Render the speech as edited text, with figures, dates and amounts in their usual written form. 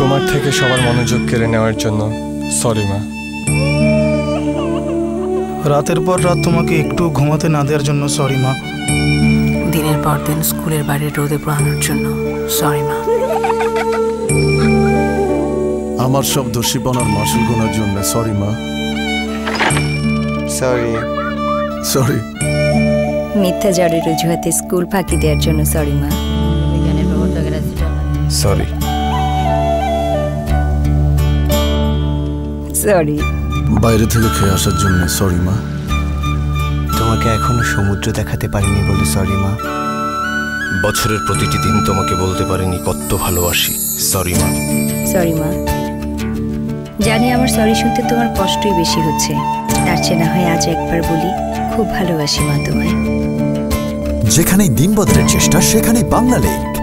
তোমার থেকে সবার মনোযোগ কেড়ে নেওয়ার জন্য সরি মা। রাতের পর রাত তোমাকে একটু ঘুমাতে না দেওয়ার জন্য সরি মা। দিনের পর দিন স্কুলের বাইরে রোদে পোড়ানোর জন্য সরি মা। আমার সব দোষীপনার মাসুল গোনার জন্য সরি মা। সরি। সরি। মিথ্যা জ্বরের অজুহাতে স্কুল ফাঁকি দেওয়ার জন্য সরি মা। সরি। সরি। বাইরে থেকে খেয়ে আসার জন্য সরি মা। তোমাকে এখনো সমুদ্র দেখাতে পারিনি বলে সরি মা। বছরের প্রতিটি দিন তোমাকে বলতে পারিনি কত ভালোবাসি, সরি মা। সরি মা। জানি আমার সরি শুনতে তোমার কষ্টই বেশি হচ্ছে, তার চেয়ে না হয় আজ একবার বলি খুব ভালোবাসি মা তোমায়। যেখানেই দিন বদলের চেষ্টা সেখানেই বাংলা লেক।